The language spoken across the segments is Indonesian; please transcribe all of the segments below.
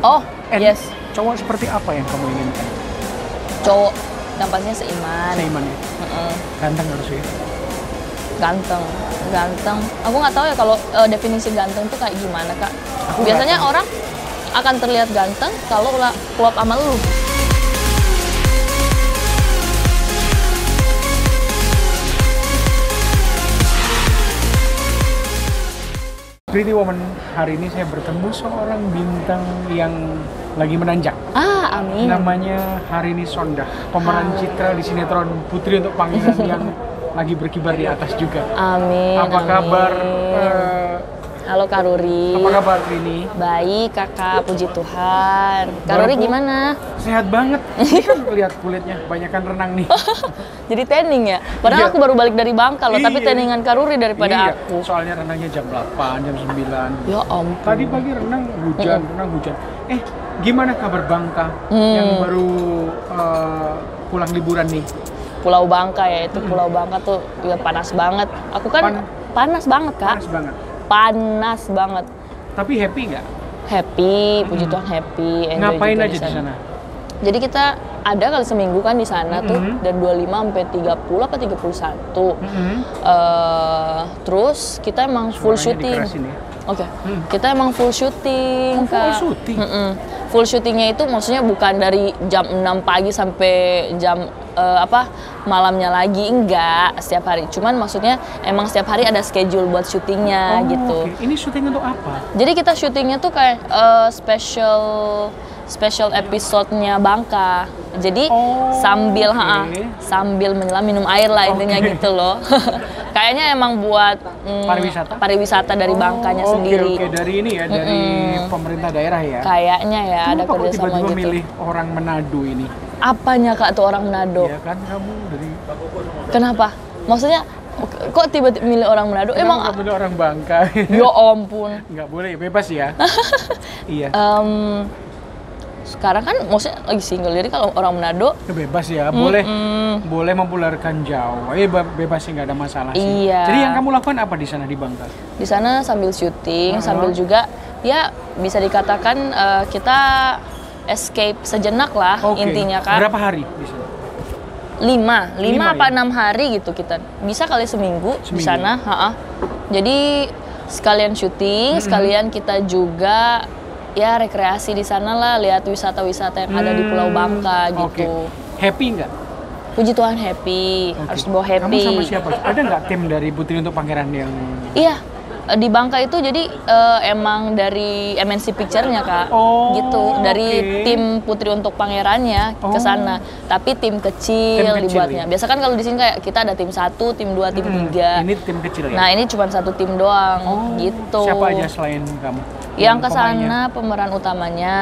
Oh, And yes. cowok seperti apa yang kamu inginkan? Cowok yang pastinya seiman. Seiman ya? Ganteng harus ya? Ganteng. Aku nggak tahu ya kalau definisi ganteng tuh kayak gimana, Kak. Aku Biasanya nggak tahu. orang akan terlihat ganteng kalau klop sama lu. Pretty Woman, hari ini saya bertemu seorang bintang yang lagi menanjak. Amin. Namanya Harini Sondah, pemeran citra di sinetron Putri Untuk Pangeran yang lagi berkibar di atas juga. Amin. Apa kabar? Halo Kak Ruri. Apa kabar Rini? Baik Kakak, puji Tuhan. Kak Ruri gimana? Sehat banget. Ini kan lihat kulitnya, banyakan renang nih. Jadi tanning ya? Padahal Iya. aku baru balik dari Bangka loh, tapi Iya. tanningan Kak Ruri daripada Iya, aku. soalnya renangnya jam 8, jam 9. Ya ampun. Tadi pagi renang hujan. Gimana kabar Bangka yang baru pulang liburan nih? Pulau Bangka ya, itu Pulau Bangka tuh ya panas banget. Aku kan panas banget Kak. Panas banget. Panas banget. Tapi happy nggak? Happy, puji Tuhan happy. Enjoy Ngapain juga aja di sana? Jadi kita ada kali seminggu kan di sana tuh dari 25 sampai 30 apa 31. Terus kita emang full Suaranya syuting. dikerasin ya. Oke. Kita emang full syuting, Oh, full Kak. syuting? Full syutingnya itu maksudnya bukan dari jam 6 pagi sampai jam malamnya lagi, enggak setiap hari. Cuman maksudnya emang setiap hari ada schedule buat syutingnya gitu. Oke. Ini syuting untuk apa? Jadi kita syutingnya tuh kayak special episode-nya Bangka. Jadi sambil menyelam minum air lah intinya gitu loh. Kayaknya emang buat pariwisata dari Bangkanya sendiri. Oke, dari ini ya, dari pemerintah daerah ya. Kayaknya ya ada Kenapa kok kerjasama tiba-tiba gitu. milih orang Manado ini? Apanya Kak tuh orang Manado? Ya kan kamu dari Kenapa? Maksudnya kok tiba-tiba milih orang Manado? Emang kamu milih orang Bangka. ya ampun. Nggak boleh, bebas ya. Iya. Sekarang kan maksudnya lagi single, jadi kalau orang Manado Bebas ya, boleh mempopulerkan Jawa. Bebas sih, nggak ada masalah sih. Iya. Jadi yang kamu lakukan apa di sana di Bangka? di sana sambil syuting, sambil juga ya bisa dikatakan kita escape sejenak lah intinya Kak. Berapa hari di sana? 5 apa ya? 6 hari gitu kita. Bisa kali seminggu di sana, Jadi sekalian syuting, sekalian kita juga ya rekreasi di sana lah, lihat wisata-wisata yang ada di Pulau Bangka gitu. Happy nggak? Puji Tuhan happy, harus dibawa happy. Kamu sama siapa? Ada nggak tim dari Putri Untuk Pangeran yang... Iya, di Bangka itu jadi emang dari MNC Picture-nya Kak, gitu. Dari tim Putri Untuk Pangerannya ke sana. Tapi tim kecil dibuatnya. Biasa kan kalau di sini kayak kita ada tim 1, tim 2, tim 3. Ini tim kecil ya? Nah, ini cuma 1 tim doang, gitu. Siapa aja selain kamu? Yang kesana pemeran utamanya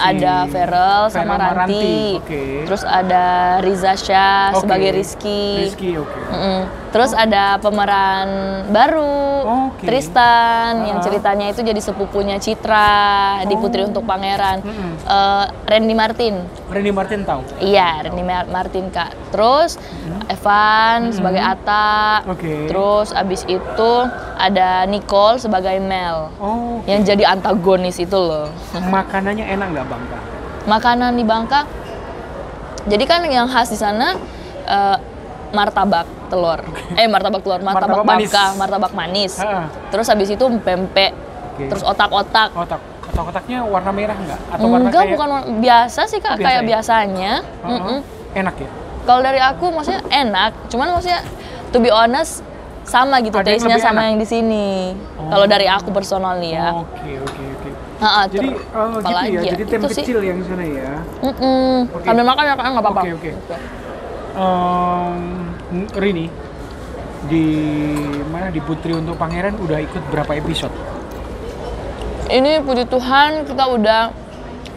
ada Ferel sama Ranti. Terus ada Riza Shah sebagai Rizky. Terus ada pemeran baru, Tristan, yang ceritanya itu jadi sepupunya Citra di Putri Untuk Pangeran. Randy Martin. Randy Martin tahu? Iya, Randy Martin Kak. Terus Evan sebagai Atta. Terus abis itu ada Nicole sebagai Mel. Yang jadi antagonis itu loh. Makanannya enak nggak Bangka? Makanan di Bangka, jadi kan yang khas di sana martabak telur. Martabak telur, martabak Bangka, martabak manis. Terus habis itu pempek. Terus otak-otak. Otak-otaknya warna merah nggak? Atau warna enggak, kayak... bukan biasa sih Kak, kayak biasanya. Enak ya? Kalau dari aku maksudnya enak, cuman maksudnya to be honest sama gitu taste-nya sama yang di sini. Kalau dari aku personal nih ya. Jadi gitu ya, jadi tim kecil yang sana ya. Sambil makan ya Kak, nggak apa-apa. Rini, di mana di Putri Untuk Pangeran udah ikut berapa episode? Ini puji Tuhan kita udah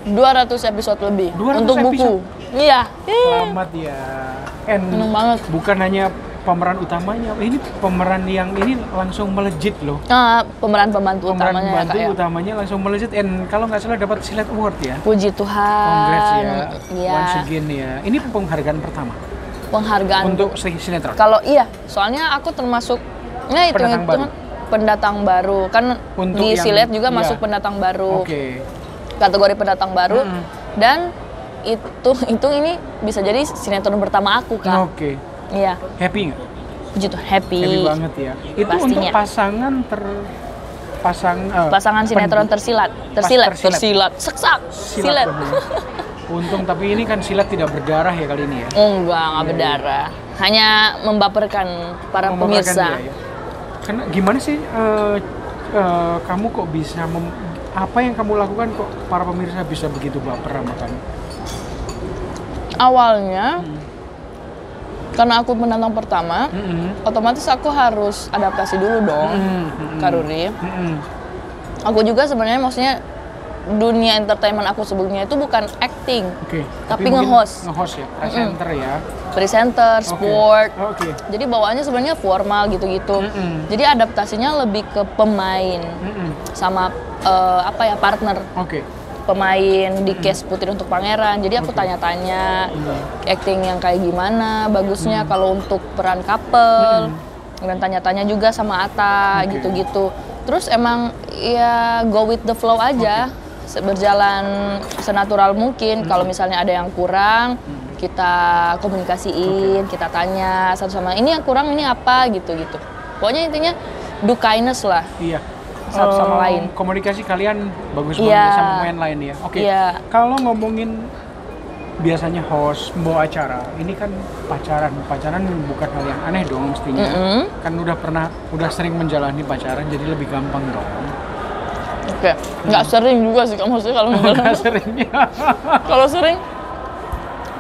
200 episode lebih 200 untuk buku. episode? Iya. Selamat ya. Seneng banget. Bukan hanya pemeran utamanya, ini pemeran yang ini langsung melejit loh. Pemeran pembantu utamanya ya, utamanya langsung melejit, and kalau nggak salah dapat Silet Award ya. Puji Tuhan. Congrats ya. Iya. Once again ya. Ini penghargaan pertama. Penghargaan untuk sinetron. Kalau iya, soalnya aku termasuk pendatang baru kan di Silet juga masuk pendatang baru. kategori pendatang baru. Dan itu ini bisa jadi sinetron pertama aku, Kak. Oke. Iya. Happy nggak? Puji Tuhan, happy. Happy banget ya. Itu Pastinya. untuk pasangan sinetron tersilat. Seksak. Silat. Untung, tapi ini kan silat tidak berdarah ya kali ini ya? Enggak berdarah. Hanya membaperkan para pemirsa. Dia, ya. Karena gimana sih kamu kok bisa apa yang kamu lakukan kok para pemirsa bisa begitu baper sama kamu? Awalnya karena aku pendatang pertama, otomatis aku harus adaptasi dulu dong, Kak Ruri. Aku juga sebenarnya maksudnya dunia entertainment aku sebelumnya itu bukan acting, tapi nge-host. Nge-host ya, presenter ya. Presenter, sport. Okay. Jadi bawaannya sebenarnya formal gitu-gitu. Jadi adaptasinya lebih ke pemain sama partner. Pemain di case Putri untuk Pangeran. Jadi aku tanya-tanya acting yang kayak gimana bagusnya kalau untuk peran couple. Dan tanya-tanya juga sama Atta gitu-gitu. Terus emang ya go with the flow aja. Berjalan senatural mungkin. Kalau misalnya ada yang kurang, kita komunikasiin, kita tanya satu sama ini yang kurang ini apa gitu-gitu. Pokoknya intinya do kindness lah. Iya. Satu sama lain. Komunikasi kalian bagus banget sama pemain lain ya. Kalau ngomongin biasanya host membawa acara, ini kan pacaran bukan hal yang aneh dong mestinya. Kan udah sering menjalani pacaran, jadi lebih gampang dong. Nggak sering juga sih kamu sih kalau nggak seringnya. Kalau sering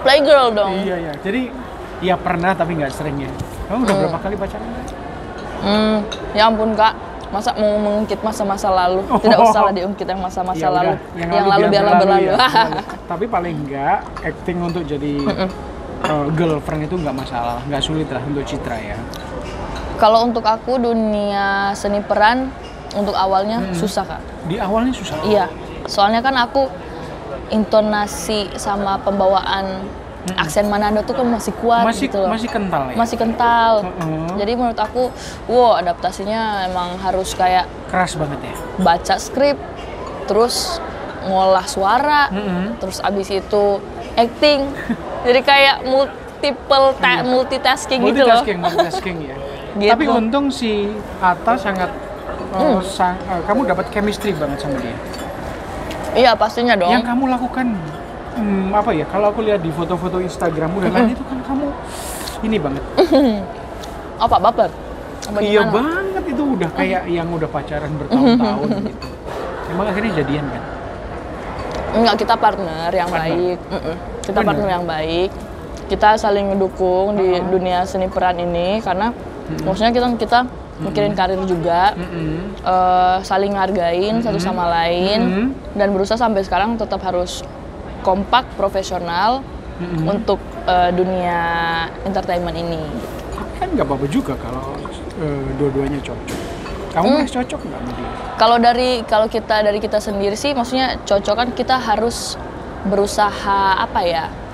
playgirl dong. Iya. Jadi ya pernah tapi nggak seringnya. Kamu udah berapa kali pacaran? Ya ampun Kak, masa mau mengungkit masa-masa lalu? Tidak usah lah diungkit yang masa-masa lalu. Yang lalu biarlah berlalu. Ya. Tapi paling nggak acting untuk jadi girlfriend itu nggak masalah, nggak sulit lah untuk Citra ya. Kalau untuk aku dunia seni peran untuk awalnya susah Kak. Di awalnya susah? Iya, soalnya kan aku intonasi sama pembawaan aksen Manado tuh kan masih kuat gitu loh. Masih kental ya? Masih kental. Jadi menurut aku, adaptasinya emang harus kayak keras banget ya? Baca skrip, terus ngolah suara, terus abis itu acting. Jadi kayak multitasking gitu loh. Multitasking ya. Gitu. Tapi untung si Atta sangat kamu dapat chemistry banget sama dia. Iya pastinya dong. Yang kamu lakukan kalau aku lihat di foto-foto Instagrammu dan lain itu kan kamu ini banget. Apa baper? Iya banget, itu udah kayak yang udah pacaran bertahun-tahun gitu. Emang akhirnya jadian kan? Enggak, kita partner yang baik. Kita partner yang baik. Kita saling ngedukung di dunia seni peran ini karena maksudnya kita mikirin karir juga, saling ngargain satu sama lain, dan berusaha sampai sekarang tetap harus kompak, profesional untuk dunia entertainment ini. Tapi kan nggak apa-apa juga kalau dua-duanya cocok. Kamu masih cocok nggak sama dia? Kalau dari kita sendiri sih, maksudnya cocok kan kita harus berusaha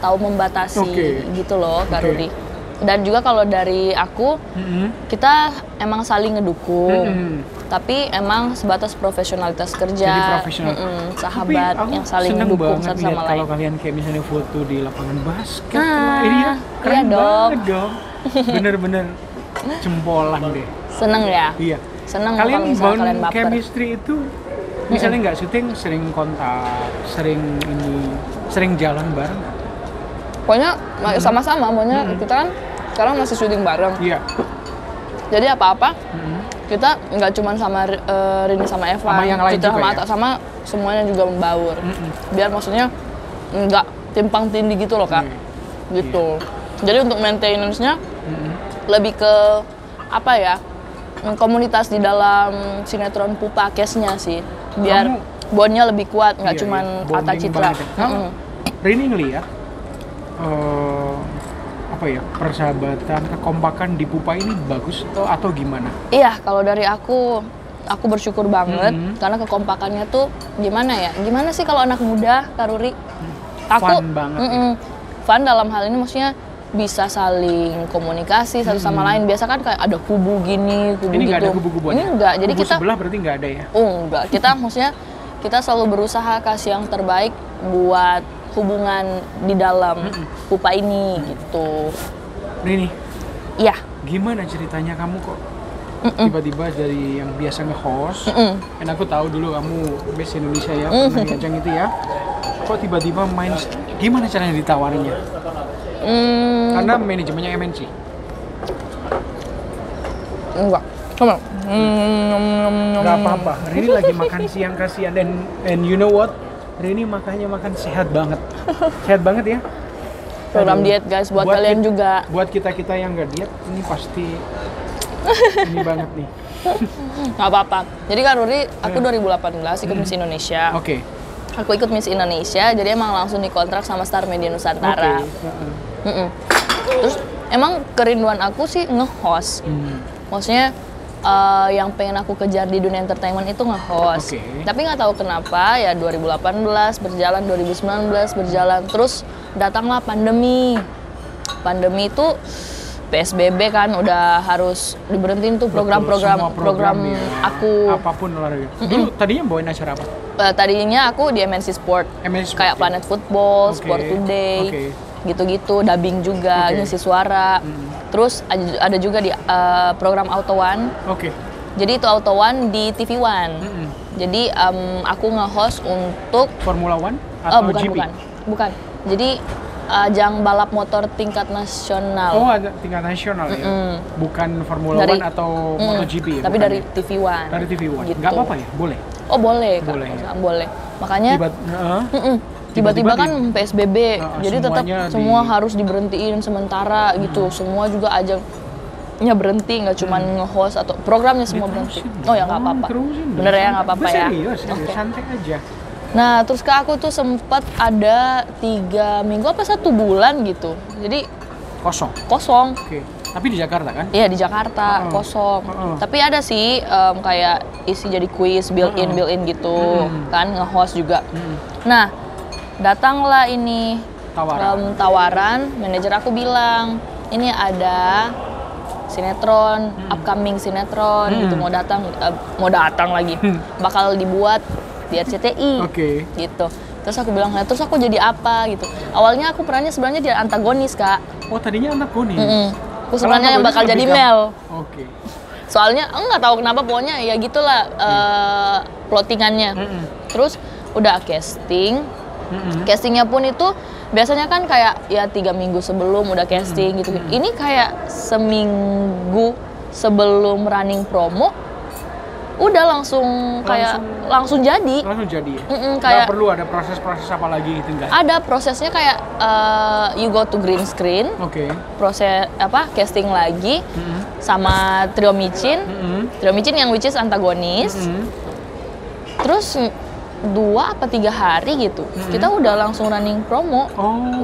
tahu membatasi gitu loh, Kak Rudi. Dan juga kalau dari aku, kita emang saling ngedukung, tapi emang sebatas profesionalitas kerja. Jadi profesional. Sahabat yang saling ngedukung satu sama lain. Kalau kalian kayak misalnya foto di lapangan basket, ini keren banget dong. Bener-bener jempolan deh. Seneng ya? Iya. Seneng kalian kalau kalian baper. Chemistry itu misalnya nggak syuting, sering kontak, sering jalan bareng. Pokoknya sama-sama, maunya kita kan sekarang masih syuting bareng. Iya. Jadi apa-apa kita nggak cuma sama Rini sama Eva, sama yang lain kita juga sama ya? Atta sama semuanya juga membaur. Biar maksudnya nggak timpang tindih gitu loh Kak. Gitu. Jadi untuk maintenance-nya lebih ke komunitas di dalam sinetron Pupa Case-nya sih. Biar bondnya lebih kuat, nggak cuma Atta Citra. Rini ngeliat persahabatan, kekompakan di Pupa ini bagus atau gimana? Iya, kalau dari aku bersyukur banget karena kekompakannya tuh gimana sih kalau anak muda, Kak Ruri? Fun banget. Fun dalam hal ini maksudnya bisa saling komunikasi satu sama lain. Biasa kan kayak ada kubu gini, kubu ini gitu. Ini nggak ada kubu-kubuan. Ini enggak. Jadi kubu kita sebelah berarti nggak ada ya? Enggak. Kita maksudnya kita selalu berusaha kasih yang terbaik buat hubungan di dalam pupa ini gitu. Rini. Iya. Gimana ceritanya kamu kok tiba-tiba dari yang biasa nge-host, dan aku tahu dulu kamu Miss Indonesia ya, pernah di ajang itu ya, kok tiba-tiba main, gimana caranya ditawarinnya? Karena manajemennya MNC. Enggak, sama. Gak apa-apa, Rini lagi makan siang kasihan, and you know what? Rini makan sehat banget. Sehat banget ya. Program diet guys, buat kalian juga. Buat kita-kita yang gak diet, ini pasti ini banget nih. Gak apa-apa. Jadi kan Ruri, aku 2018 ikut Miss Indonesia. Oke. Aku ikut Miss Indonesia, jadi emang langsung dikontrak sama Star Media Nusantara. Terus emang kerinduan aku sih nge-host. Maksudnya yang pengen aku kejar di dunia entertainment itu nge-host. Tapi nggak tahu kenapa ya 2018 berjalan, 2019 berjalan, terus datanglah pandemi. Pandemi itu PSBB kan udah harus diberhentiin tuh program-program ya. Aku apapun olahraga. Dulu tadinya bawain acara apa? Tadinya aku di MNC Sport. Kayak Planet Football, Sport Today. Gitu-gitu, dubbing juga, ngisi suara. Terus ada juga di program Auto One. Jadi itu Auto One di TV One. Jadi aku nge-host untuk Formula One atau GP? Bukan. Jadi ajang balap motor tingkat nasional. Oh, ada tingkat nasional ya? Bukan Formula One atau MotoGP ya? Tapi dari TV One. Dari TV One? Gitu. Nggak apa-apa ya? Boleh? Oh boleh, boleh. Makanya tiba-tiba kan PSBB, jadi tetap semua harus diberhentiin sementara gitu. Semua juga ajangnya berhenti, nggak cuma nge-host atau programnya semua berhenti. Oh ya nggak apa-apa. Bener ya nggak apa-apa ya? Serius, santai aja. Nah, terus aku tuh sempat ada 3 minggu apa 1 bulan gitu. Jadi kosong. Tapi di Jakarta kan? Iya, di Jakarta kosong. Tapi ada sih kayak isi jadi quiz, built-in gitu. Kan nge-host juga. Nah, datanglah ini tawaran. Manajer aku bilang, "Ini ada sinetron, upcoming sinetron gitu mau datang lagi. Bakal dibuat di RCTI." Gitu. Terus aku bilang, "Nah, terus aku jadi apa?" gitu. Awalnya aku perannya sebenarnya jadi antagonis, Kak. Oh, tadinya antagonis. Aku sebenarnya yang bakal jadi Mel. Oke. Soalnya nggak tahu kenapa, pokoknya ya gitulah plottingannya. Terus udah casting. Castingnya pun itu biasanya kan kayak ya 3 minggu sebelum udah casting gitu. Ini kayak seminggu sebelum running promo udah langsung jadi. Langsung jadi ya? Kayak nggak perlu ada proses-proses apa lagi gitu enggak? Ada prosesnya kayak you go to green screen. Proses casting lagi sama Trio Micin. Trio Micin yang which is antagonis. Terus 2 apa 3 hari gitu, kita udah langsung running promo.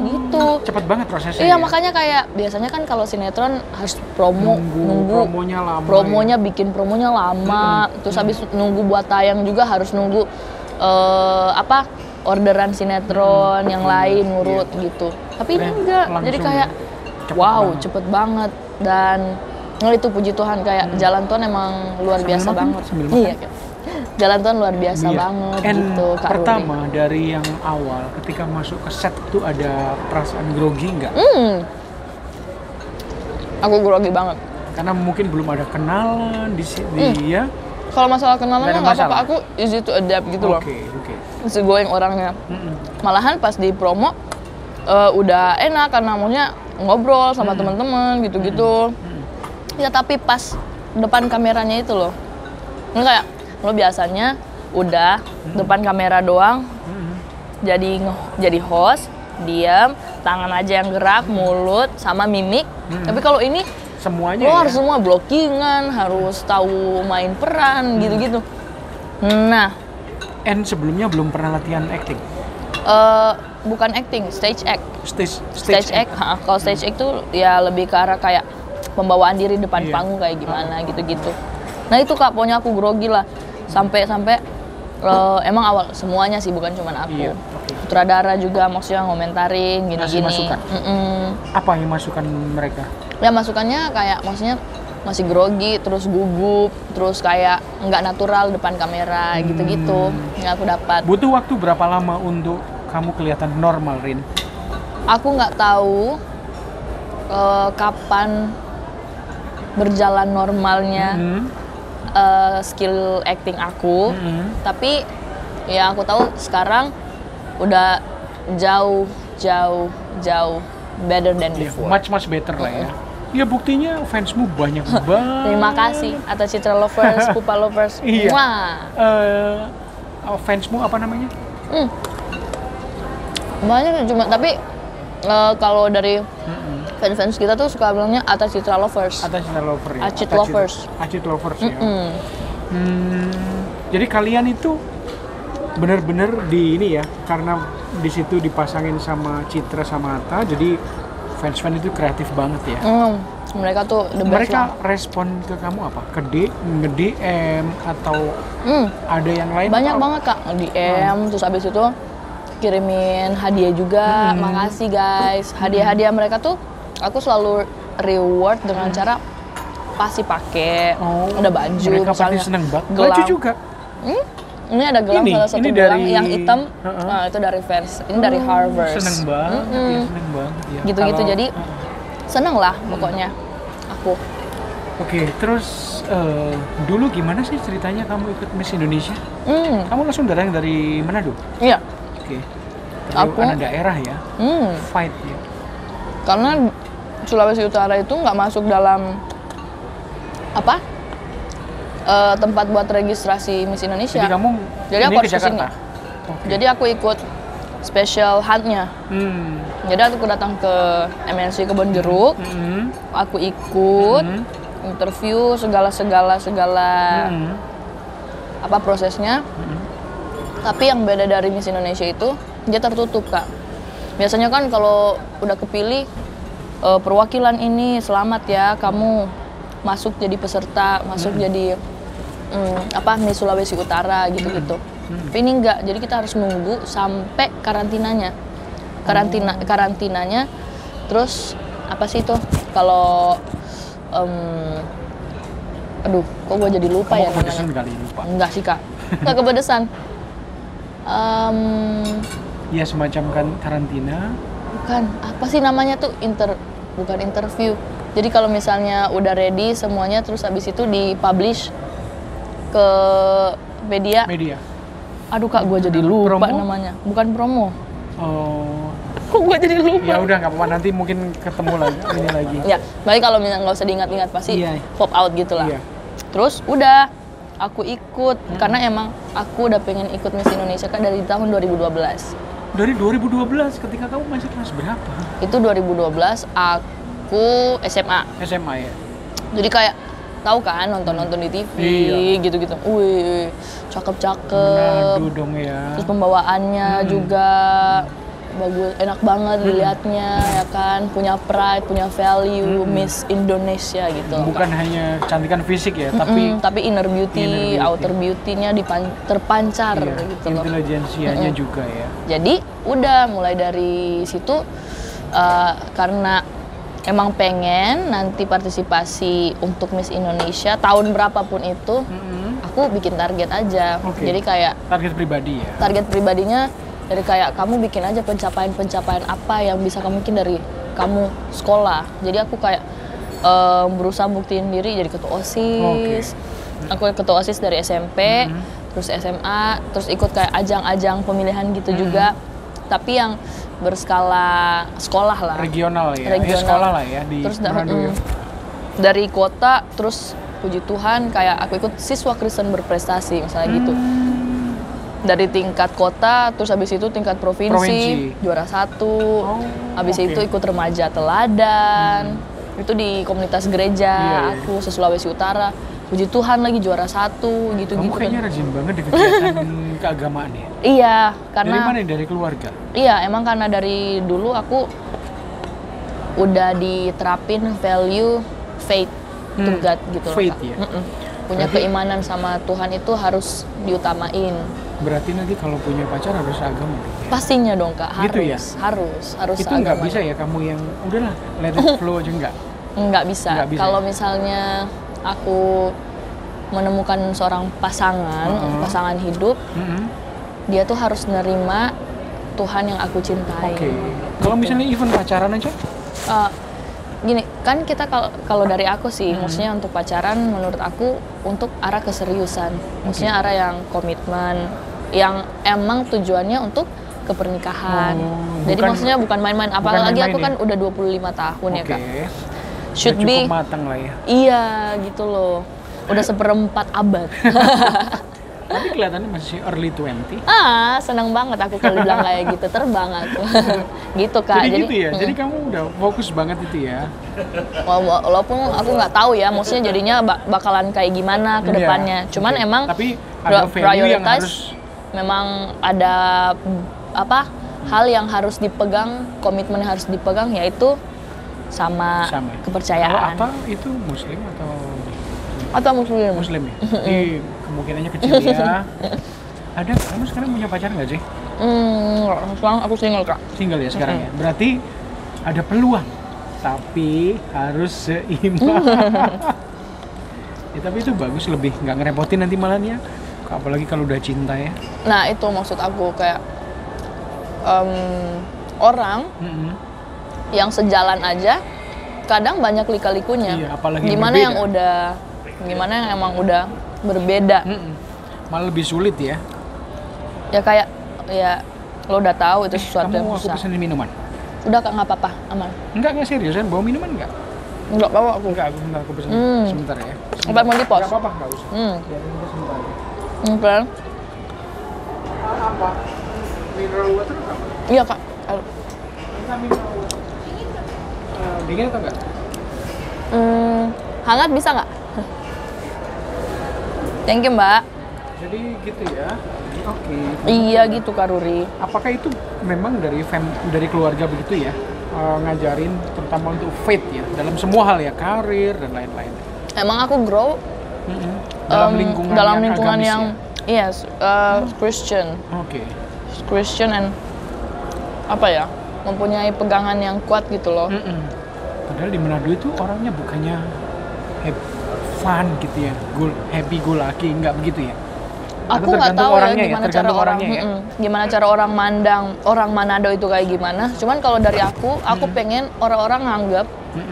Gitu. Cepet banget prosesnya. Iya, makanya kayak biasanya kan kalau sinetron harus nunggu promonya lama. Bikin promonya lama. Terus habis nunggu buat tayang juga harus nunggu orderan sinetron yang lain ngurut gitu. Tapi ini enggak. Jadi kayak cepet banget. Dan itu puji Tuhan kayak Jalan Tuhan emang luar biasa banget. Iya. Jalan Tuhan luar biasa banget gitu, Kak pertama Ruri. Dari yang awal ketika masuk ke set tuh ada perasaan grogi nggak? Aku grogi banget. Karena mungkin belum ada kenalan di ya. Kalau masalah kenalan nggak apa-apa, aku easy to adapt gitu loh. Easy going orangnya. Malahan pas di promo udah enak karena maunya ngobrol sama teman-teman gitu-gitu. Ya tapi pas depan kameranya itu loh, ini kayak lo biasanya udah depan kamera doang, jadi host, diam, tangan aja yang gerak, mulut sama mimik. Tapi kalau ini semuanya lo harus semua blockingan, harus tahu main peran gitu-gitu. Nah, sebelumnya belum pernah latihan acting? Bukan acting, stage act. Stage act. Kalau stage act tuh ya lebih ke arah kayak pembawaan diri depan panggung kayak gimana gitu-gitu. Nah itu Kak, pokoknya aku grogi lah. Sampai emang awal semuanya sih, bukan cuma aku. Sutradara juga maksudnya ngomentarin gini-gini. Masukan. Apa yang masukan mereka? Ya masukannya kayak maksudnya masih grogi, terus gugup, terus kayak nggak natural depan kamera gitu-gitu yang aku dapat. Butuh waktu berapa lama untuk kamu kelihatan normal, Rin? Aku nggak tahu kapan berjalan normalnya skill acting aku, tapi ya aku tahu sekarang udah jauh better than before. Much better lah ya. Ya buktinya fansmu banyak banget. Terima kasih atas Citra lovers, Pupa lovers. Iya. Wah. Fansmu apa namanya? Banyak cuma tapi kalau dari fans kita tuh suka bilangnya atas Citra lovers. Atas Citra lovers ya. Acit lovers. Acit lovers ya. Jadi kalian itu bener-bener di ini ya, karena di situ dipasangin sama Citra sama Atta, jadi fans-fans itu kreatif banget ya. Mereka tuh the best. Mereka respon ke kamu apa? Ke nge-DM atau ada yang lain? Banyak banget Kak, nge-DM, terus abis itu kirimin hadiah juga. Makasih guys. Hadiah-hadiah mereka tuh aku selalu reward dengan cara pasti pakai, ada baju. Mereka pasti seneng banget. Baju juga. Ini ada gelang, salah satu gelang yang hitam, itu dari fans. Ini dari Harvard. Seneng banget, seneng banget ya. Gitu-gitu, jadi seneng lah pokoknya aku. Oke, terus dulu gimana sih ceritanya kamu ikut Miss Indonesia? Kamu langsung datang dari Manado? Iya. Oke. Aku anak daerah ya. Fight ya. Karena Sulawesi Utara itu nggak masuk dalam tempat buat registrasi Miss Indonesia. Jadi kamu aku harus ke Jakarta? Okay. Jadi aku ikut special hunt-nya. Jadi aku datang ke MNC Kebon Jeruk. Aku ikut interview segala prosesnya. Tapi yang beda dari Miss Indonesia itu dia tertutup Kak. Biasanya kan kalau udah kepilih perwakilan ini selamat ya kamu masuk jadi peserta, masuk jadi Miss Sulawesi Utara gitu-gitu. Tapi ini enggak, jadi kita harus nunggu sampai karantinanya. Karantinanya, terus apa sih itu? Kalau kok gue jadi lupa ya namanya? Kali lupa. Enggak sih Kak, enggak kepedesan. Ya semacam kan karantina. Bukan, apa sih namanya tuh bukan interview. Jadi kalau misalnya udah ready semuanya, terus habis itu dipublish ke media. Aduh Kak, gue jadi lupa namanya. Bukan promo. Oh. Kok gue jadi lupa? Ya udah nggak apa-apa, nanti mungkin ketemu lagi ini lagi. Ya, baik kalau misalnya nggak usah diingat-ingat pasti pop out gitu lah. Iya. Terus udah aku ikut karena emang aku udah pengen ikut Miss Indonesia kan dari tahun 2012. Dari 2012 ketika kamu masih kelas berapa? Itu 2012 aku SMA. SMA ya. Jadi kayak tahu kan nonton di TV gitu-gitu. Wih, cakep-cakep. Manado dong ya. Terus pembawaannya juga bagus, enak banget dilihatnya ya kan, punya pride, punya value, Miss Indonesia gitu. Bukan hanya kecantikan fisik ya, tapi inner beauty, outer beauty-nya terpancar gitu loh. Intelijensianya juga ya. Jadi udah mulai dari situ karena emang pengen nanti partisipasi untuk Miss Indonesia tahun berapapun itu, aku bikin target aja. Jadi kayak target pribadi ya. Target pribadinya dari kayak kamu bikin aja pencapaian apa yang bisa kamu bikin dari kamu sekolah. Jadi aku kayak berusaha buktiin diri jadi ketua OSIS. Aku ketua OSIS dari SMP, terus SMA, terus ikut kayak ajang-ajang pemilihan gitu juga. Tapi yang berskala sekolah lah. Regional ya. Sekolah lah ya di Manado ya. Dari kota, terus puji Tuhan kayak aku ikut siswa Kristen berprestasi misalnya gitu. Dari tingkat kota, terus habis itu tingkat provinsi. Juara 1. Habis itu ikut remaja teladan. Itu di komunitas gereja, aku se-Sulawesi Utara. Puji Tuhan lagi juara 1 gitu-gitu. Kamu kayaknya rajin banget di kegiatan keagamaan ya? Iya, karena dari mana? Dari keluarga? Iya, emang karena dari dulu aku udah diterapin value faith to God gitu loh. Faith ya? Punya keimanan sama Tuhan itu harus diutamain. Berarti nanti kalau punya pacar harus agama? Pastinya dong Kak, harus. Gitu ya? Harus itu nggak bisa ya kamu yang udahlah let it flow aja nggak? Nggak bisa. Kalau misalnya aku menemukan seorang pasangan hidup, dia tuh harus nerima Tuhan yang aku cintai. Oke. Kalau misalnya even pacaran aja? Gini, kan kita kalau dari aku sih, maksudnya untuk pacaran menurut aku untuk arah keseriusan. Maksudnya arah yang komitmen, yang emang tujuannya untuk kepernikahan. Jadi maksudnya bukan main-main. Apalagi aku kan udah 25 tahun ya, Kak. Should be cukup matang lah ya. Iya, gitu loh. Udah seperempat abad. Tapi kelihatannya masih early 20. Seneng banget aku kalau bilang kayak gitu, terbang aku. Gitu, Kak. Jadi gitu ya, jadi kamu udah fokus banget itu ya? Walaupun aku nggak tahu ya, maksudnya jadinya bakalan kayak gimana ke depannya. Cuman emang tapi ada value yang harus... memang ada hal yang harus dipegang, komitmen yang harus dipegang, yaitu sama. Kepercayaan. Kalau itu Muslim atau Muslim? Muslim ya? Jadi kemungkinannya kecil ya. Kamu sekarang punya pacar nggak sih? Sekarang aku single, Kak. Single ya sekarang ya? Berarti ada peluang, tapi harus seimbang. Ya, tapi itu bagus, lebih nggak ngerepotin nanti malahnya. Apalagi kalau udah cinta ya. Nah itu maksud aku, kayak orang yang sejalan aja kadang banyak lika-likunya. Iya, apalagi gimana yang emang udah berbeda. Malah lebih sulit ya. Ya kayak lo udah tahu itu sesuatu yang susah. Kamu pesenin minuman? Udah, Kak, nggak apa-apa, aman. Enggak seriusan, bawa minuman nggak? Enggak bawa aku. Enggak, aku pesen sebentar ya. Apa mau di pos? Enggak apa-apa, enggak usah. Biarin kita sebentar aja. Apa? Mineral water apa? Iya, Kak. Kita mineral water. Dingin atau enggak? Hangat bisa nggak? Thank you, Mbak. Jadi gitu ya. Oke. Iya gitu, Kak Ruri. Apakah itu memang dari keluarga begitu ya? Ngajarin terutama untuk faith ya, dalam semua hal ya, karir dan lain-lain. Emang aku grow dalam lingkungan yang Christian. Christian and mempunyai pegangan yang kuat gitu loh. Padahal di Manado itu orangnya bukannya fun gitu ya, happy go lucky, nggak begitu ya? Aku nggak tahu gimana cara orang mandang orang Manado itu kayak gimana. Cuman kalau dari aku pengen orang-orang nganggap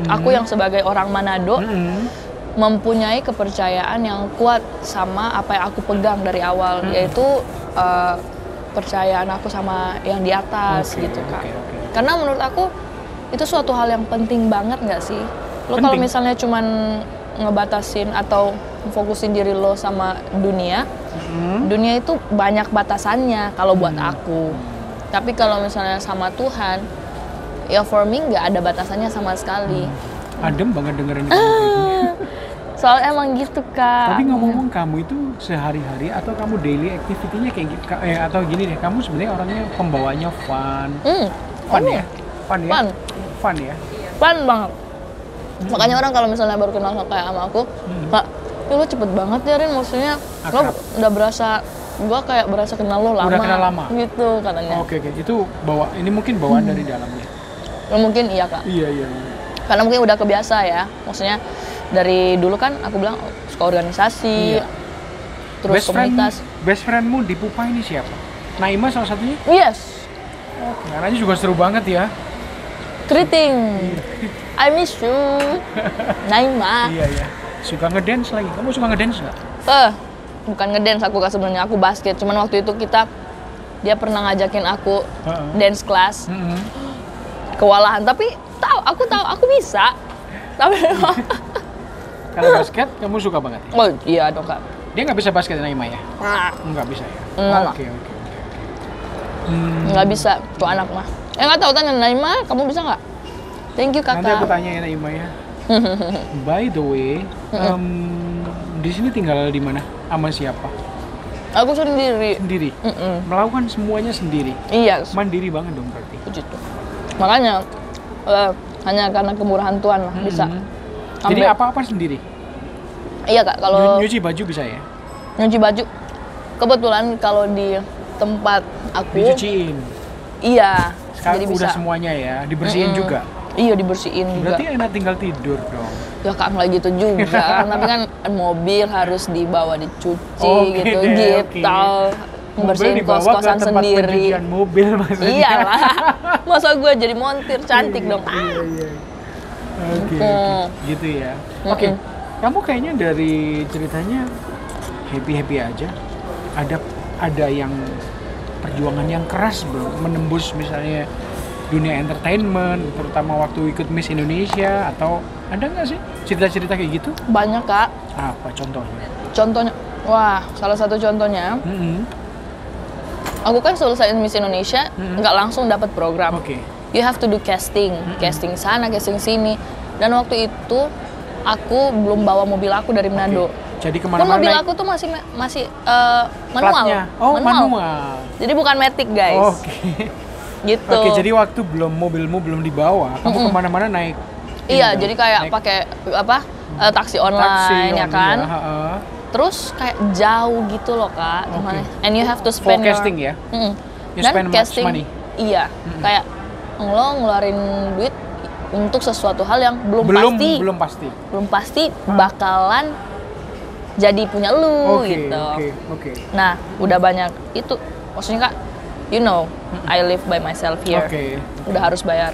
aku yang sebagai orang Manado mempunyai kepercayaan yang kuat sama apa yang aku pegang dari awal, yaitu percayaan aku sama yang di atas gitu, Kak. Karena menurut aku itu suatu hal yang penting banget nggak sih? Lo kalau misalnya cuman ngebatasin atau fokusin diri lo sama dunia, dunia itu banyak batasannya kalau buat aku. Tapi kalau misalnya sama Tuhan, ya for me nggak ada batasannya sama sekali. Adem banget dengerin kamu kayak gini. Soalnya emang gitu, Kak. Tapi ngomong-ngomong, kamu itu sehari-hari atau kamu daily activity-nya kayak gitu? Atau gini deh, kamu sebenarnya orangnya pembawanya fun. Fun ya? Fun banget. Makanya orang kalau misalnya baru kenal kayak sama aku, Pak, lo cepet banget ya, Rin, maksudnya lo udah gue kayak berasa kenal lo lama. Udah kenal lama? Gitu katanya. Oke. Itu ini mungkin bawaan dari dalamnya? Ya, mungkin iya, Kak. Iya. Karena mungkin udah kebiasa ya, maksudnya dari dulu kan aku bilang suka organisasi, terus komunitas. Best friendmu di Pupa ini siapa? Naima salah satunya? Yes. Karena juga seru banget ya. Keriting. I miss you. Naima. Iya. Suka ngedance lagi. Kamu suka ngedance nggak? Bukan ngedance aku, Kak, sebenarnya aku basket. Cuman waktu itu dia pernah ngajakin aku dance class. Kewalahan, tapi aku tahu aku bisa. Tapi kalau basket kamu suka banget ya? Oh iya dong, Kak. Dia nggak bisa basket, Naima ya? Nggak bisa ya? Oke. Nggak bisa tuh anak mah. Nggak tahu, tanya Naima, kamu bisa nggak? Thank you, Kakak. Nanti aku tanya ya Naima ya. By the way, di sini tinggal di mana? Sama siapa? Aku sendiri. Melakukan semuanya sendiri? Iya. Mandiri banget dong berarti? Begitu. Makanya hanya karena kemurahan Tuhan lah bisa. Jadi apa-apa sendiri? Iya, Kak, kalau nyuci baju bisa ya? Nyuci baju. Kebetulan kalau di tempat aku dicuciin. Iya. Sekarang jadi udah bisa. Semuanya ya, dibersihin juga. Iya, dibersihin juga. Berarti enak tinggal tidur dong. Ya Kak, nggak gitu juga. Tapi kan mobil harus dibawa dicuci gitu. Bersihin kos-kosan sendiri. Mobil maksudnya. Iyalah. Masa gue jadi montir cantik dong. Iya. Oke. Gitu ya. Oke. Kamu kayaknya dari ceritanya happy aja. Ada yang perjuangan yang keras belum menembus misalnya dunia entertainment, terutama waktu ikut Miss Indonesia, atau ada nggak sih cerita-cerita kayak gitu? Banyak Kak. Apa contohnya? Contohnya, wah salah satu contohnya, aku kan selesai Miss Indonesia, nggak langsung dapat program. You have to do casting, casting sana, casting sini. Dan waktu itu aku belum bawa mobil aku dari Manado. Jadi kemana-mana? Pun mobil aku tuh masih manual. Manual. Jadi bukan matic guys. Gitu. Jadi waktu mobilmu belum dibawa, kamu kemana-mana naik. Iya, jadi kayak pakai taksi online ya kan. Terus kayak jauh gitu loh Kak. And you have to spend casting ya. You spend much money. Iya, kayak lo ngeluarin duit untuk sesuatu hal yang belum pasti bakalan jadi punya lu gitu. Nah, udah banyak itu. Maksudnya Kak, you know, I live by myself here. Udah harus bayar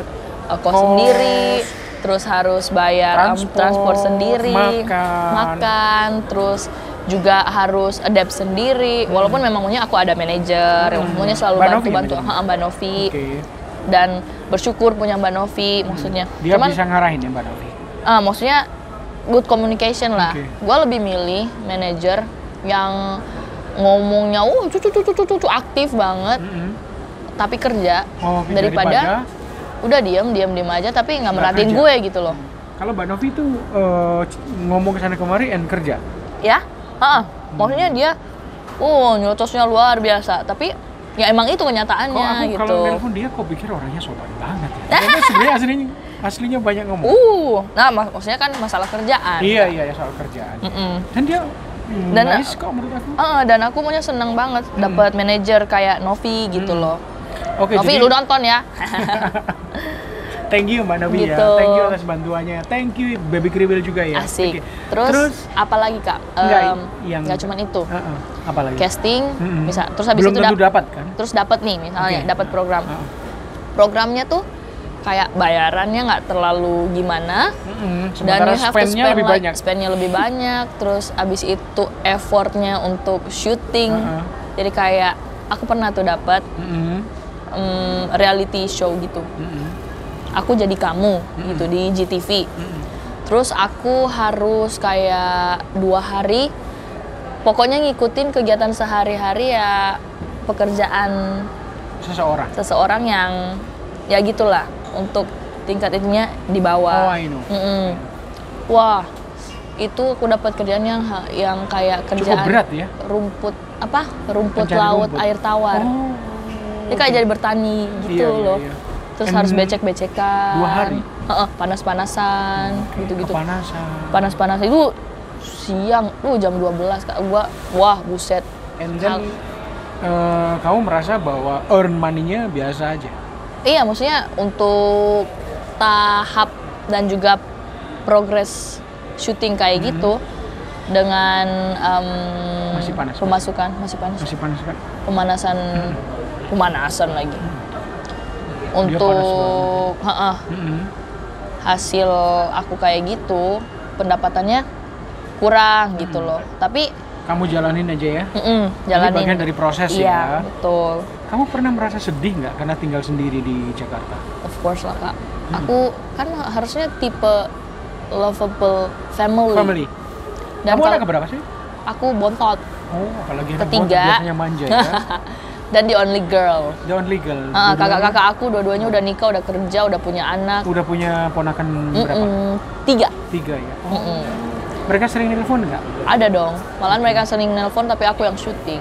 kos sendiri, terus harus bayar transport sendiri, makan, terus juga harus adapt sendiri. Walaupun memang maunya aku ada manajer, yang maunya selalu bantu Mbak Novi. Dan bersyukur punya Mbak Novi, maksudnya. Dia bisa ngarahin ya Mbak Novi? Maksudnya good communication lah. Gue lebih milih manajer yang ngomongnya cucu aktif banget, tapi kerja daripada udah diem aja tapi nggak merhatiin gue gitu loh. Kalau Mbak Novi tuh ngomong kesana kemari and kerja? Ya, maksudnya dia nyotosnya luar biasa, tapi ya emang itu kenyataannya gitu. Kalau nelpon dia kok pikir orangnya sopan banget ya. Karena sebenarnya aslinya banyak ngomong. Nah maksudnya kan masalah kerjaan. Iya soal kerjaan. Dan dia nice kok menurut aku. Dan aku maunya seneng banget dapat manajer kayak Novi gitu loh. Novi lu nonton ya. Thank you Mbak Novi gitu. Ya. Thank you atas bantuannya. Thank you Baby Kriwil juga ya. Asik. Terus apa lagi Kak? Nggak cuma itu. Apa lagi? Casting, bisa. Terus habis belum itu dapat kan? Terus dapat nih misalnya dapat program. Programnya tuh kayak bayarannya nggak terlalu gimana. Dan you have to spend-nya lebih banyak. Terus abis itu effortnya untuk syuting. Jadi kayak aku pernah tuh dapat reality show gitu. Aku jadi kamu gitu di GTV. Terus aku harus kayak 2 hari pokoknya ngikutin kegiatan sehari-hari ya, pekerjaan seseorang yang ya gitulah, untuk tingkat itunya di bawah. Wah, itu aku dapat kerjaan yang kayak kerjaan cukup berat ya? Rumput laut, air tawar. Ini kayak jadi bertani gitu loh. Terus harus becek-becekan. 2 hari? Panas-panasan, gitu-gitu. Panas-panasan itu siang, jam 12 Kak. Wah, buset. And then, kamu merasa bahwa earn money-nya biasa aja? Iya, maksudnya untuk tahap dan juga progres syuting kayak gitu, dengan masih panas, pemasukan, masih panas kan? Pemanasan lagi. Untuk hasil aku kayak gitu, pendapatannya kurang gitu loh. Tapi kamu jalanin aja ya? Jalanin. Ini bagian dari proses ya? Betul. Kamu pernah merasa sedih nggak karena tinggal sendiri di Jakarta? Of course lah Kak. Aku kan harusnya tipe lovable family. Dan kamu anak keberapa sih? Aku bontot. Apalagi anak ketiga. Bontot biasanya manja ya? Dan the only girl. Kakak-kakak aku dua-duanya udah nikah, udah kerja, udah punya anak. Udah punya ponakan berapa? 3 ya? Mereka sering nelpon nggak? Ada dong. Malahan mereka sering nelpon tapi aku yang syuting.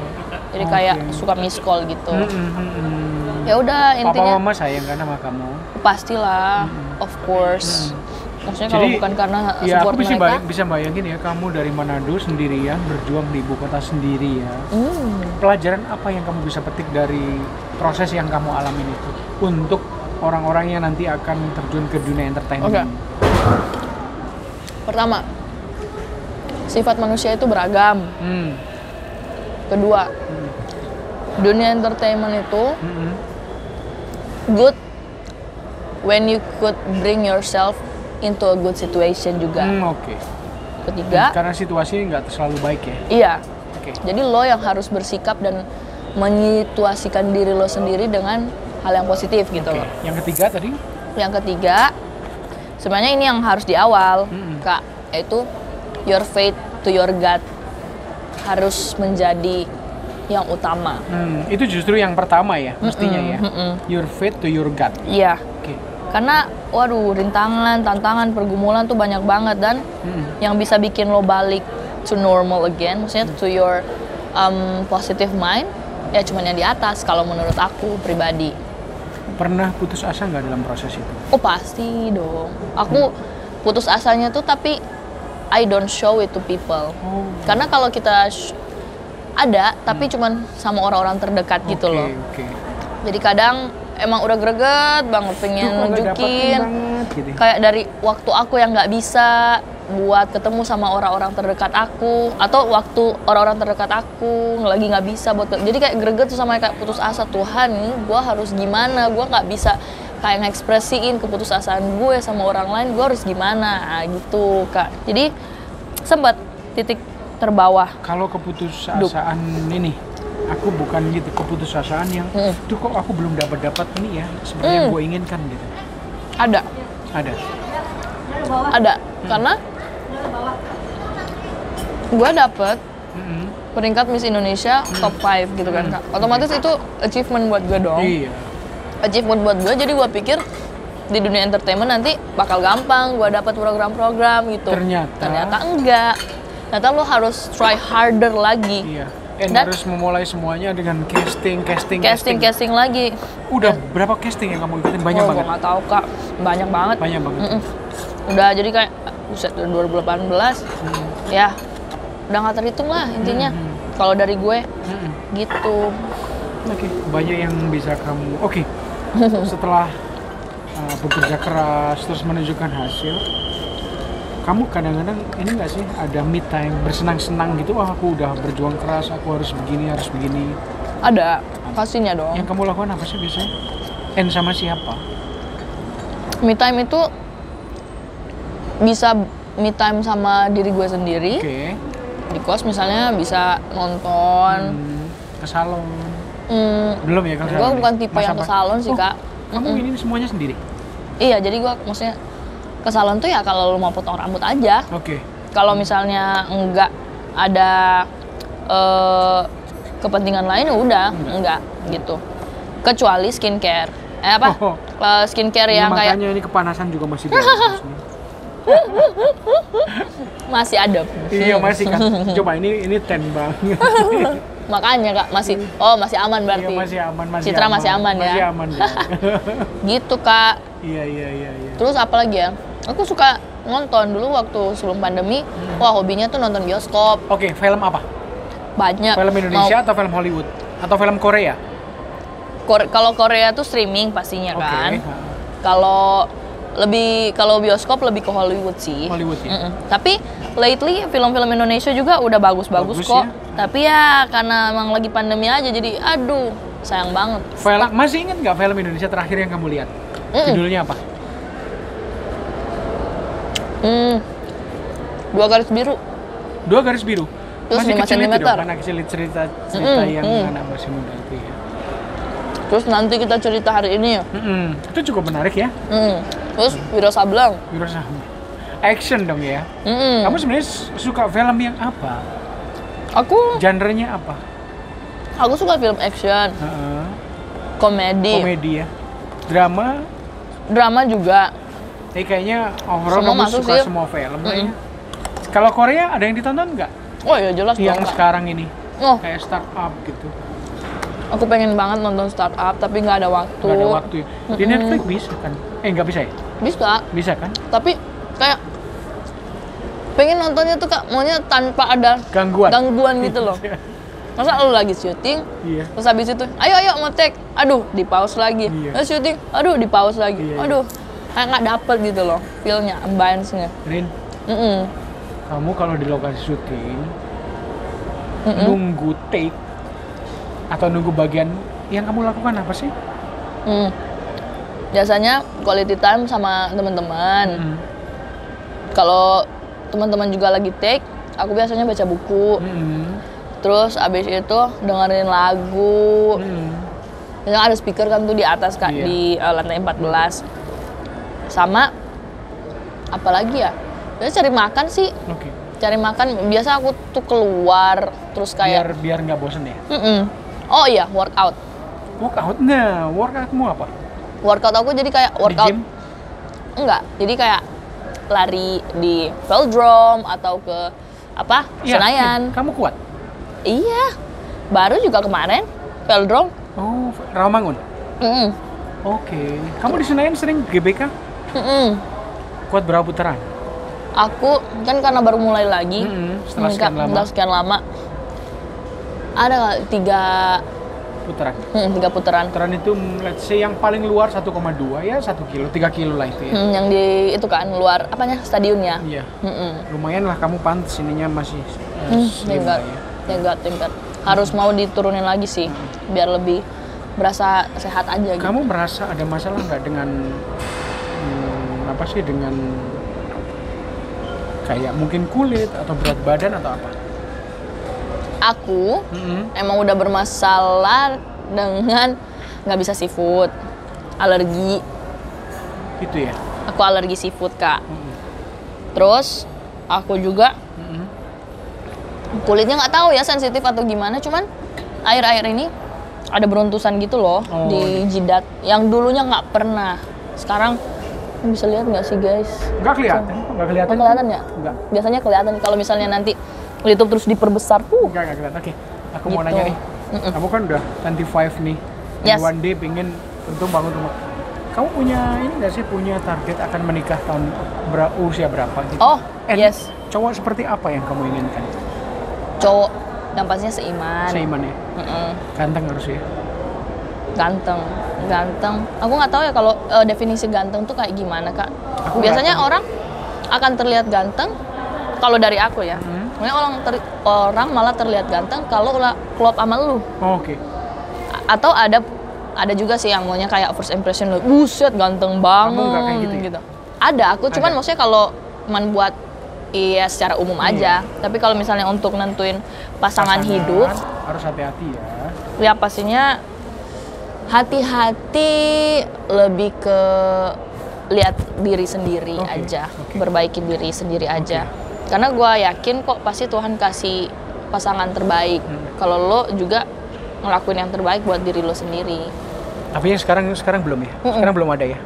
Jadi kayak suka miss call gitu. Ya udah intinya. Papa mama sayang kan sama kamu? Pastilah, of course. Maksudnya kalau bukan karena support mereka. Bisa bayangin ya, kamu dari Manado sendirian berjuang di ibu kota sendiri ya. Pelajaran apa yang kamu bisa petik dari proses yang kamu alamin itu untuk orang-orang yang nanti akan terjun ke dunia entertainment? Oke. Pertama, sifat manusia itu beragam. Kedua, dunia entertainment itu good when you could bring yourself into a good situation juga. Oke. Ketiga, karena situasi nggak selalu baik ya? Iya. Jadi lo yang harus bersikap dan menyituasikan diri lo sendiri dengan hal yang positif gitu loh. Yang ketiga tadi? Yang ketiga, sebenarnya ini yang harus di awal, Kak, yaitu your faith to your God harus menjadi yang utama. Itu justru yang pertama ya, mestinya ya. Your faith to your God. Iya. Karena, waduh, rintangan, tantangan, pergumulan tuh banyak banget dan yang bisa bikin lo balik to normal again, maksudnya to your positive mind, ya cuman yang di atas kalau menurut aku pribadi. Pernah putus asa nggak dalam proses itu? Oh pasti dong. Aku putus asanya tuh tapi I don't show it to people. Karena kalau kita ada, tapi cuman sama orang-orang terdekat gitu loh. Jadi kadang emang udah greget banget pengen nunjukin gitu. Kayak dari waktu aku yang nggak bisa buat ketemu sama orang-orang terdekat aku, atau waktu orang-orang terdekat aku lagi nggak bisa buat, jadi kayak greget tuh sama kayak putus asa. Tuhan, ini gue harus gimana, gue nggak bisa kayak ngekspresiin keputusasaan gue sama orang lain, gue harus gimana gitu Kak. Jadi sempat titik terbawah. Kalau keputusasaan ini, aku bukan gitu, keputusasaan yang tuh kok aku belum dapat ini ya seperti yang gue inginkan gitu. Ada karena gue dapet peringkat Miss Indonesia top 5 gitu kan Kak. Otomatis itu achievement buat gue dong. Iya. Achievement buat gue, jadi gue pikir di dunia entertainment nanti bakal gampang gue dapat program-program gitu. Ternyata enggak. Ternyata lo harus try harder lagi. Iya. Dan harus memulai semuanya dengan casting lagi. Udah berapa casting yang kamu ikutin? Banyak banget. Gue nggak tahu Kak, banyak banget. Udah jadi kayak buset, 2018 ya udah nggak terhitung lah intinya. Kalau dari gue gitu. Banyak yang bisa kamu. Setelah bekerja keras terus menunjukkan hasil, kamu kadang-kadang ini nggak sih ada me time, bersenang-senang gitu? Aku udah berjuang keras, aku harus begini. Ada pastinya dong. Yang kamu lakukan apa sih biasanya? Sama siapa? Me time itu bisa me time sama diri gue sendiri. Di kos misalnya bisa nonton. Ke salon. Belum ya ke salon? Gue bukan tipe yang ke salon sih Kak. Kamu ini semuanya sendiri? Iya, jadi gue maksudnya ke salon tuh ya kalau lo mau potong rambut aja. Kalau misalnya enggak ada kepentingan lain, udah enggak gitu. Kecuali skincare. Skincare yang makanya kayak ini kepanasan juga masih bagus. Masih ada. Iya masih kan. Coba ini ten banget. Makanya Kak masih aman berarti. Iya masih aman. Citra masih aman ya. Masih aman ya. Gitu Kak. Iya. Terus apa lagi ya? Aku suka nonton dulu waktu sebelum pandemi. Wah hobinya tuh nonton bioskop. Film apa? Banyak. Film Indonesia atau film Hollywood? Atau film Korea? Kalau Korea tuh streaming pastinya kan. Kalau bioskop lebih ke Hollywood sih. Hollywood ya. Tapi lately film-film Indonesia juga udah bagus kok. Ya? Tapi ya karena emang lagi pandemi aja jadi aduh sayang banget. Masih ingat nggak film Indonesia terakhir yang kamu lihat? Judulnya apa? 2 garis biru. 2 garis biru. Terus masih 5 kecil cm. itu dong, anak cerita yang anak masih muda itu ya. Terus nanti kita cerita hari ini ya. Itu cukup menarik ya. Terus Wiro Sableng. Action dong ya. Kamu sebenarnya suka film yang apa? Genre-nya apa? Aku suka film action. Komedi ya. Drama juga. Kayaknya overall kamu suka sih. Semua film kayaknya. Kalau Korea ada yang ditonton nggak? Oh ya jelas yang dong, sekarang ini. Kayak Startup gitu. Aku pengen banget nonton Startup tapi nggak ada waktu. Nggak ada waktu ya. Di Netflix bisa kan? Nggak bisa ya? Bisa kan? Tapi kayak pengen nontonnya tuh Kak, maunya tanpa ada gangguan gitu loh. Masa lu lagi syuting, terus habis itu, ayo mau take, aduh di pause lagi, terus syuting, aduh di pause lagi, aduh kayak nggak dapet gitu loh, feel-nya, ambience-nya. Rin, kamu kalau di lokasi syuting, nunggu take atau nunggu bagian yang kamu lakukan apa sih? Biasanya quality time sama teman-teman. Kalau teman-teman juga lagi take, aku biasanya baca buku. Terus abis itu dengerin lagu. Biasanya ada speaker kan tuh di atas Kak, di lantai 14. Sama apalagi ya? Biasanya cari makan sih. Cari makan. Biasa aku tuh keluar terus kayak biar nggak bosen ya. Oh iya, workout. Workout? Nah, workoutmu apa? Workout aku jadi kayak workout. Di gym? Enggak, jadi kayak lari di velodrome atau ke apa? Senayan. Kamu kuat? Iya, baru juga kemarin velodrome. Oh, Rawamangun? Oke. Kamu di Senayan sering GBK? Kuat berapa putaran? Aku kan karena baru mulai lagi, setelah sekian lama. Ada 3 putaran. 3 putaran. Putaran itu let's say yang paling luar 1,2 ya 1 kilo, 3 kilo lah itu ya. Yang di itu kan luar apanya stadionnya. Iya. Lumayan lah kamu pantas ininya masih slim lah ya. Tingkat. Harus mau diturunin lagi sih biar lebih berasa sehat aja gitu. Kamu merasa ada masalah nggak dengan dengan kayak mungkin kulit atau berat badan atau apa? Aku emang udah bermasalah dengan nggak bisa seafood, alergi. Itu ya? Aku alergi seafood Kak. Terus aku juga kulitnya nggak tahu ya sensitif atau gimana, cuman akhir-akhir ini ada beruntusan gitu loh di jidat yang dulunya nggak pernah. Sekarang bisa lihat nggak sih guys? Nggak kelihatan. Kelihatan ya? Nggak. Biasanya kelihatan kalau misalnya nanti YouTube terus diperbesar tuh. Nggak kelihatan. Oke, aku mau nanya nih. Kamu kan udah 25 nih. Yes. One day pengen untung bangun rumah. Kamu punya ini nggak sih target akan menikah tahun usia berapa gitu? Oh, yes. Cowok seperti apa yang kamu inginkan? Cowok yang pastinya seiman. Seiman ya? Ganteng harus ya? Ganteng. Aku nggak tahu ya kalau definisi ganteng tuh kayak gimana Kak. Biasanya orang akan terlihat ganteng kalau dari aku ya. Orang malah terlihat ganteng kalau klop sama lu. Oke. Atau ada juga sih yang maunya kayak first impression lu, buset ganteng banget. Kamu nggak kayak gitu ya? Ada, aku cuman maksudnya kalau cuman buat secara umum aja. Tapi kalau misalnya untuk nentuin pasangan hidup harus hati-hati ya. Ya pastinya hati-hati, lebih ke lihat diri sendiri aja, berbaiki diri sendiri aja. Karena gue yakin kok pasti Tuhan kasih pasangan terbaik. Kalau lo juga ngelakuin yang terbaik buat diri lo sendiri. Tapi yang sekarang belum ya? Sekarang belum ada ya?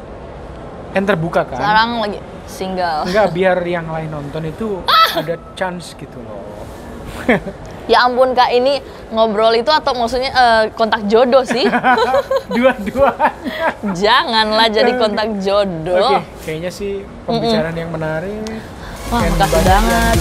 Yang terbuka kan? Sekarang lagi single. Enggak, biar yang lain nonton itu ada chance gitu loh. Ya ampun Kak, ini ngobrol itu atau maksudnya kontak jodoh sih? Dua-duanya. Janganlah jadi kontak jodoh. Oke, kayaknya sih pembicaraan yang menarik. Wah, makasih banget.